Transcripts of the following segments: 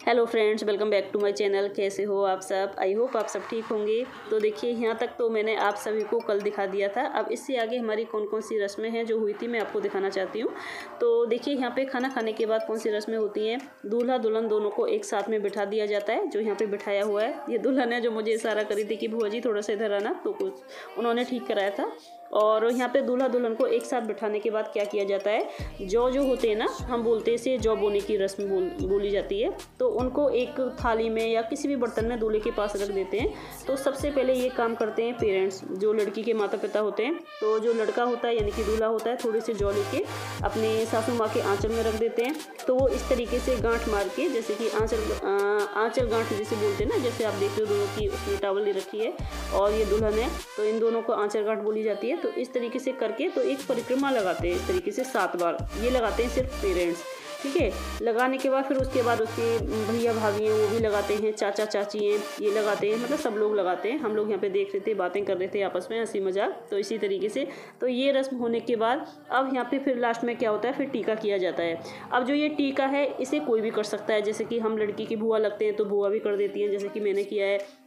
Hello friends, welcome back to my channel. कैसे हो आप सब? आई होप आप सब ठीक होंगे। तो देखिए, यहाँ तक तो मैंने आप सभी को कल दिखा दिया था। अब इससे आगे हमारी कौन कौन सी रस्में हैं जो हुई थी, मैं आपको दिखाना चाहती हूँ। तो देखिए, यहाँ पे खाना खाने के बाद कौन सी रस्में होती हैं। दूल्हा दुल्हन दोनों को एक साथ में बिठा दिया जाता है, जो यहाँ पे बिठाया हुआ है। ये दुल्हन है जो मुझे इशारा करी थी कि बुआ जी थोड़ा सा इधर आना, तो कुछ उन्होंने ठीक कराया था। और यहाँ पे दूल्हा दुल्हन को एक साथ बिठाने के बाद क्या किया जाता है, जौ जो होते हैं ना, हम बोलते हैं इसे जौ बोने की रस्म बोली जाती है। तो उनको एक थाली में या किसी भी बर्तन में दूल्हे के पास रख देते हैं। तो सबसे पहले ये काम करते हैं पेरेंट्स, जो लड़की के माता पिता होते हैं। तो जो लड़का होता है यानी कि दूल्हा होता है, थोड़े से जौ लेके अपने सासू माँ के आंचल में रख देते हैं। तो वो इस तरीके से गांठ मार के, जैसे कि आंचल गांठ जिसे बोलते हैं ना, जैसे आप देख रहे हो दोनों की उसने टावल ले रखी है और ये दुल्हन है, तो इन दोनों को आंचल गांठ बोली जाती है। तो इस तरीके से करके तो एक परिक्रमा लगाते हैं, इस तरीके से 7 बार ये लगाते हैं सिर्फ पेरेंट्स। ठीक है, लगाने के बाद फिर उसके बाद उसके भैया भाभी हैं वो भी लगाते हैं, चाचा चाची हैं ये लगाते हैं, मतलब सब लोग लगाते हैं। हम लोग यहाँ पे देख रहे थे, बातें कर रहे थे आपस में, हंसी मजाक। तो इसी तरीके से तो ये रस्म होने के बाद अब यहाँ पे फिर लास्ट में क्या होता है, फिर टीका किया जाता है। अब जो ये टीका है इसे कोई भी कर सकता है, जैसे कि हम लड़की की बुआ लगते हैं तो बुआ भी कर देती हैं, जैसे कि मैंने किया है।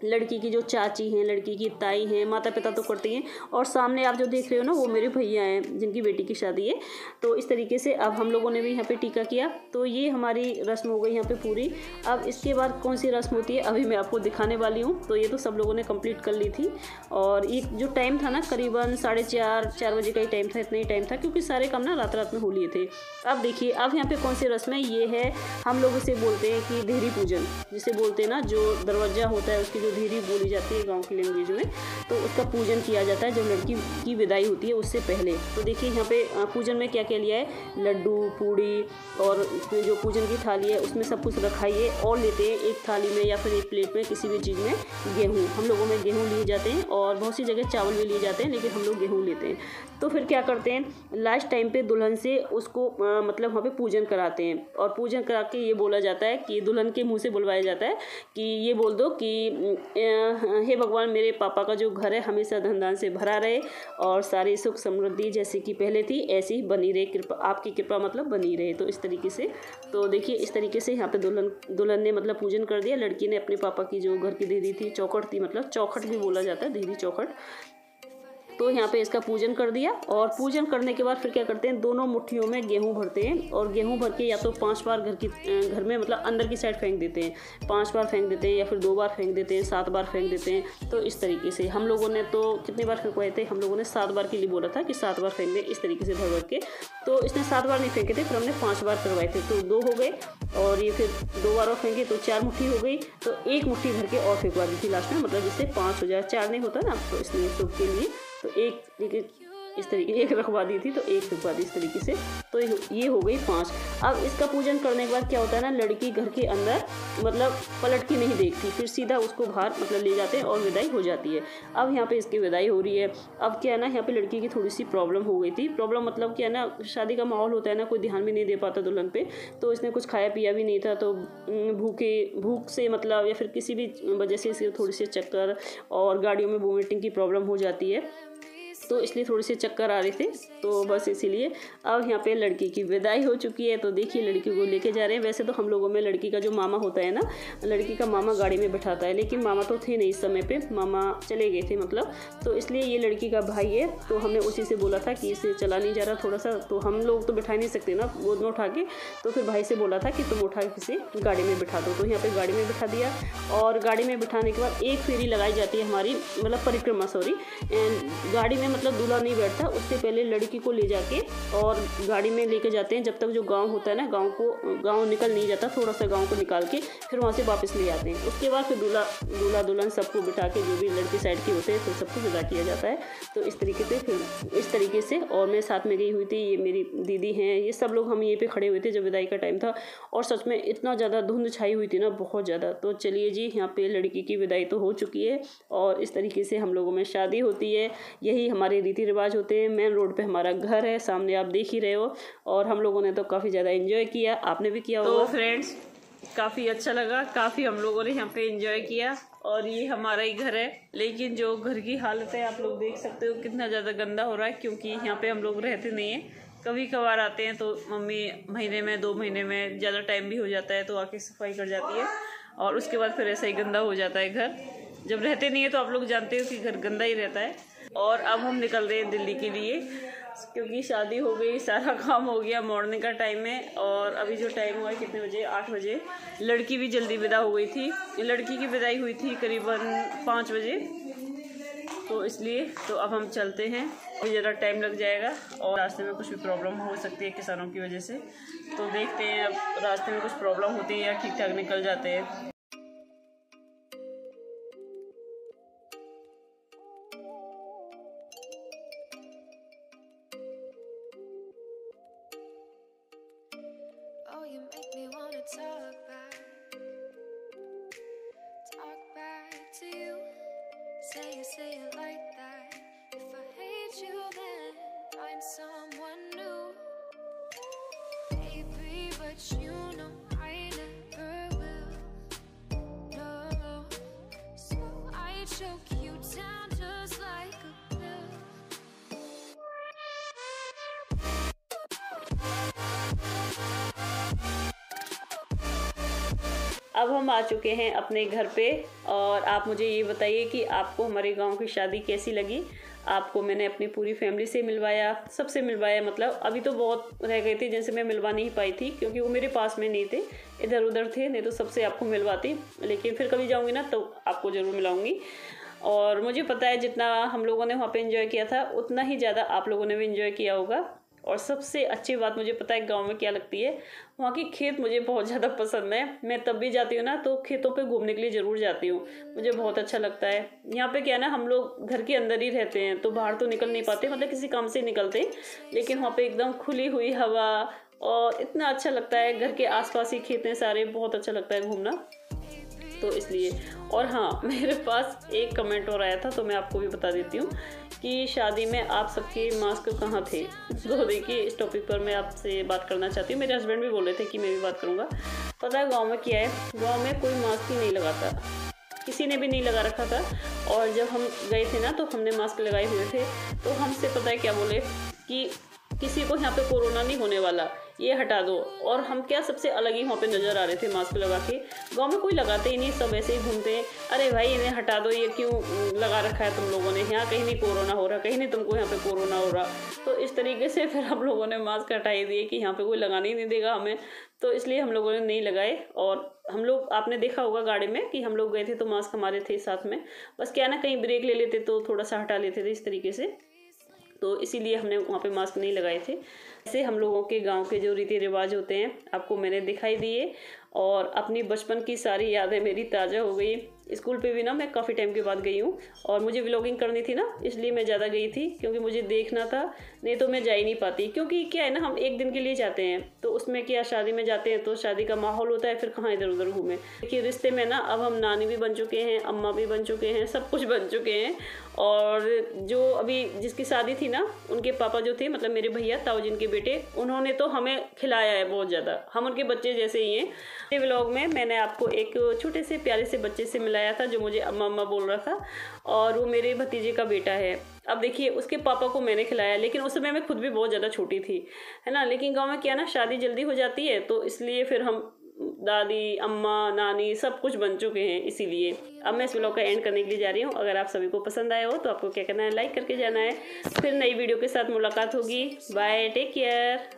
लड़की की जो चाची हैं, लड़की की ताई हैं, माता पिता तो करती हैं। और सामने आप जो देख रहे हो ना, वो मेरे भैया हैं जिनकी बेटी की शादी है। तो इस तरीके से अब हम लोगों ने भी यहाँ पे टीका किया। तो ये हमारी रस्म हो गई यहाँ पे पूरी। अब इसके बाद कौन सी रस्म होती है अभी मैं आपको दिखाने वाली हूँ। तो ये तो सब लोगों ने कंप्लीट कर ली थी। और ये जो टाइम था ना, करीबन 4:30 बजे का ही टाइम था, इतना ही टाइम था, क्योंकि सारे काम ना रात में हो लिए थे। अब देखिए, अब यहाँ पे कौन सी रस्म है, ये है, हम लोग इसे बोलते हैं कि देहरी पूजन जिसे बोलते हैं ना, जो दरवाजा होता है उसकी देहरी बोली जाती है गांव की लैंग्वेज में। तो उसका पूजन किया जाता है जब लड़की की विदाई होती है उससे पहले। तो देखिए, यहाँ पे पूजन में क्या क्या लिया है, लड्डू, पूड़ी, और जो पूजन की थाली है उसमें सब कुछ रखा है। और लेते हैं एक थाली में या फिर एक प्लेट में, किसी भी चीज़ में गेहूँ, हम लोगों में गेहूँ लिए जाते हैं और बहुत सी जगह चावल भी लिए जाते हैं, लेकिन हम लोग गेहूँ लेते हैं। तो फिर क्या करते हैं, लास्ट टाइम पे दुल्हन से उसको मतलब वहाँ पे पूजन कराते हैं। और पूजन करा के ये बोला जाता है कि दुल्हन के मुँह से बुलवाया जाता है कि ये बोल दो कि हे भगवान, मेरे पापा का जो घर है हमेशा धन दान से भरा रहे और सारी सुख समृद्धि जैसी कि पहले थी ऐसी ही बनी रहे, कृपा आपकी कृपा मतलब बनी रहे। तो इस तरीके से, तो देखिए इस तरीके से यहाँ पे दुल्हन ने मतलब पूजन कर दिया। लड़की ने अपने पापा की जो घर की देहरी थी, चौखट थी, मतलब चौखट भी बोला जाता है, देहरी चौखट, तो यहाँ पे इसका पूजन कर दिया। और पूजन करने के बाद फिर क्या करते हैं, दोनों मुट्ठियों में गेहूं भरते हैं। और गेहूं भर के या तो 5 बार घर में मतलब अंदर की साइड फेंक देते हैं, 5 बार फेंक देते हैं, या फिर 2 बार फेंक देते हैं, 7 बार फेंक देते हैं। तो इस तरीके से हम लोगों ने तो कितनी बार फेंकवाए थे, हम लोगों ने 7 बार के लिए बोला था कि 7 बार फेंक दें, इस तरीके से भर के। तो इसने 7 बार नहीं फेंके थे, फिर हमने 5 बार करवाए थे, तो 2 हो गए। और ये फिर 2 बार और फेंके तो 4 मुट्ठी हो गई। तो 1 मुट्ठी भर के और फेंकवा दी थी लास्ट में, मतलब जिससे 5 हो जाए, 4 नहीं होता ना, तो इसलिए शुभ के लिए तो एक इस तरीके एक रखवा दी थी, तो एक रखवा दी इस तरीके से। तो ये हो गई 5। अब इसका पूजन करने के बाद क्या होता है ना, लड़की घर के अंदर मतलब पलट के नहीं देखती, फिर सीधा उसको बाहर मतलब ले जाते हैं और विदाई हो जाती है। अब यहाँ पे इसकी विदाई हो रही है। अब क्या है ना, यहाँ पे लड़की की थोड़ी सी प्रॉब्लम हो गई थी। प्रॉब्लम मतलब क्या है ना, शादी का माहौल होता है ना, कोई ध्यान भी नहीं दे पाता दुल्हन पे। तो इसने कुछ खाया पिया भी नहीं था, तो भूख से मतलब या फिर किसी भी वजह से इसे थोड़ी सी चक्कर और गाड़ियों में वोमिटिंग की प्रॉब्लम हो जाती है, तो इसलिए थोड़े से चक्कर आ रहे थे। तो बस इसीलिए अब यहाँ पे लड़की की विदाई हो चुकी है। तो देखिए, लड़की को लेके जा रहे हैं। वैसे तो हम लोगों में लड़की का जो मामा होता है ना, लड़की का मामा गाड़ी में बिठाता है, लेकिन मामा तो थे नहीं इस समय पे, मामा चले गए थे मतलब। तो इसलिए ये लड़की का भाई है, तो हमने उसी से बोला था कि इसे चला नहीं जा रहा थोड़ा सा, तो हम लोग तो बिठा नहीं सकते ना गोद में उठा के। तो फिर भाई से बोला था कि तुम उठा के इसे गाड़ी में बिठा दो। तो यहाँ पे गाड़ी में बिठा दिया। और गाड़ी में बिठाने के बाद एक फेरी लगाई जाती है हमारी, मतलब परिक्रमा, सॉरी, गाड़ी में मतलब दूल्हा नहीं बैठता, उससे पहले लड़की को ले जाके और गाड़ी में लेके जाते हैं। जब तक जो गांव होता है ना, गांव निकल नहीं जाता, थोड़ा सा गांव को निकाल के फिर वहां से वापस ले आते हैं। उसके बाद फिर दूल्हा दुल्हन सबको बिठा के, जो भी लड़की साइड के होते हैं, तो सबको विदा किया जाता है। तो इस तरीके से और मैं साथ में गई हुई थी, ये मेरी दीदी हैं, ये सब लोग हम यहीं पे खड़े हुए थे जब विदाई का टाइम था। और सच में इतना ज़्यादा धुंध छाई हुई थी ना, बहुत ज़्यादा। तो चलिए जी, यहाँ पे लड़की की विदाई तो हो चुकी है और इस तरीके से हम लोगों में शादी होती है। यही हमारे रीति रिवाज होते हैं। मेन रोड पे हमारा घर है, सामने आप देख ही रहे हो। और हम लोगों ने तो काफ़ी ज़्यादा एंजॉय किया, आपने भी किया होगा। तो फ्रेंड्स, काफ़ी अच्छा लगा, काफ़ी हम लोगों ने यहाँ पे एंजॉय किया। और ये हमारा ही घर है, लेकिन जो घर की हालत है आप लोग देख सकते हो कितना ज़्यादा गंदा हो रहा है, क्योंकि यहाँ पे हम लोग रहते नहीं हैं। कभी कभार आते हैं तो मम्मी महीने में 2 महीने में ज़्यादा टाइम भी हो जाता है तो आके सफाई कर जाती है, और उसके बाद फिर ऐसा ही गंदा हो जाता है घर। जब रहते नहीं है तो आप लोग जानते हो कि घर गंदा ही रहता है। और अब हम निकल रहे हैं दिल्ली के लिए, क्योंकि शादी हो गई, सारा काम हो गया, मॉर्निंग का टाइम है। और अभी जो टाइम हुआ है कितने बजे, 8 बजे। लड़की भी जल्दी विदा हो गई थी, लड़की की विदाई हुई थी करीबन 5 बजे, तो इसलिए तो अब हम चलते हैं। अभी ज़रा टाइम लग जाएगा और रास्ते में कुछ भी प्रॉब्लम हो सकती है किसानों की वजह से, तो देखते हैं अब रास्ते में कुछ प्रॉब्लम होती है या ठीक ठाक निकल जाते हैं। Say it like that. If I hate you, then find someone new, baby. But you know I never will. No, so I choke you down just like a pill. अब हम आ चुके हैं अपने घर पे, और आप मुझे ये बताइए कि आपको हमारे गांव की शादी कैसी लगी। आपको मैंने अपनी पूरी फैमिली से मिलवाया, सबसे मिलवाया, मतलब अभी तो बहुत रह गए थे जिनसे मैं मिलवा नहीं पाई थी क्योंकि वो मेरे पास में नहीं थे, इधर उधर थे, नहीं तो सबसे आपको मिलवाती। लेकिन फिर कभी जाऊँगी ना तो आपको ज़रूर मिलाऊँगी। और मुझे पता है जितना हम लोगों ने वहाँ पर इंजॉय किया था उतना ही ज़्यादा आप लोगों ने भी इंजॉय किया होगा। और सबसे अच्छी बात मुझे पता है गांव में क्या लगती है, वहाँ की खेत मुझे बहुत ज़्यादा पसंद है। मैं तब भी जाती हूँ ना तो खेतों पे घूमने के लिए ज़रूर जाती हूँ, मुझे बहुत अच्छा लगता है। यहाँ पे क्या है ना, हम लोग घर के अंदर ही रहते हैं तो बाहर तो निकल नहीं पाते, मतलब किसी काम से निकलते, लेकिन वहाँ पे एकदम खुली हुई हवा और इतना अच्छा लगता है। घर के आसपास ही खेत हैं सारे, बहुत अच्छा लगता है घूमना, तो इसलिए। और हाँ, मेरे पास एक कमेंट और आया था तो मैं आपको भी बता देती हूँ कि शादी में आप सबके मास्क कहाँ थे। तो देखिए इस टॉपिक पर मैं आपसे बात करना चाहती हूँ। मेरे हस्बैंड भी बोल रहे थे कि मैं भी बात करूँगा। पता है गांव में क्या है, गांव में कोई मास्क ही नहीं लगाता, किसी ने भी नहीं लगा रखा था। और जब हम गए थे ना तो हमने मास्क लगाए हुए थे, तो हमसे पता है क्या बोले कि किसी को यहाँ पे कोरोना नहीं होने वाला, ये हटा दो। और हम क्या सबसे अलग ही वहाँ पे नज़र आ रहे थे मास्क लगा के। गांव में कोई लगाते ही नहीं, सब ऐसे ही घूमते हैं। अरे भाई इन्हें हटा दो, ये क्यों लगा रखा है तुम लोगों ने, यहाँ कहीं नहीं कोरोना हो रहा, कहीं नहीं तुमको यहाँ पे कोरोना हो रहा। तो इस तरीके से फिर हम लोगों ने मास्क हटा ही दिए कि यहाँ पे कोई लगाने ही नहीं देगा हमें, तो इसलिए हम लोगों ने नहीं लगाए। और हम लोग, आपने देखा होगा गाड़ी में कि हम लोग गए थे तो मास्क हमारे थे साथ में, बस क्या ना कहीं ब्रेक ले लेते तो थोड़ा सा हटा लेते थे इस तरीके से, तो इसीलिए हमने वहाँ पे मास्क नहीं लगाए थे। ऐसे हम लोगों के गांव के जो रीति रिवाज होते हैं आपको मैंने दिखाई दिए, और अपनी बचपन की सारी यादें मेरी ताज़ा हो गई। स्कूल पे भी ना मैं काफ़ी टाइम के बाद गई हूँ, और मुझे व्लॉगिंग करनी थी ना इसलिए मैं ज़्यादा गई थी, क्योंकि मुझे देखना था, नहीं तो मैं जा ही नहीं पाती। क्योंकि क्या है ना, हम एक दिन के लिए जाते हैं तो उसमें क्या, शादी में जाते हैं तो शादी का माहौल होता है, फिर कहाँ इधर उधर घूमें। देखिए रिश्ते में ना अब हम नानी भी बन चुके हैं, अम्मा भी बन चुके हैं, सब कुछ बन चुके हैं। और जो अभी जिसकी शादी थी ना, उनके पापा जो थे, मतलब मेरे भैया ताऊ जी के बेटे, उन्होंने तो हमें खिलाया है बहुत ज़्यादा, हम उनके बच्चे जैसे ही हैं। इस व्लॉग में मैंने आपको एक छोटे से प्यारे से बच्चे से मिलाया था जो मुझे अम्मा अम्मा बोल रहा था, और वो मेरे भतीजे का बेटा है। अब देखिए उसके पापा को मैंने खिलाया, लेकिन उस समय मैं खुद भी बहुत ज़्यादा छोटी थी, है ना। लेकिन गांव में क्या ना, शादी जल्दी हो जाती है तो इसलिए फिर हम दादी अम्मा नानी सब कुछ बन चुके हैं। इसीलिए अब मैं इस व्लॉग का एंड करने के लिए जा रही हूँ। अगर आप सभी को पसंद आया हो तो आपको क्या करना है, लाइक करके जाना है। फिर नई वीडियो के साथ मुलाकात होगी। Bye, take care.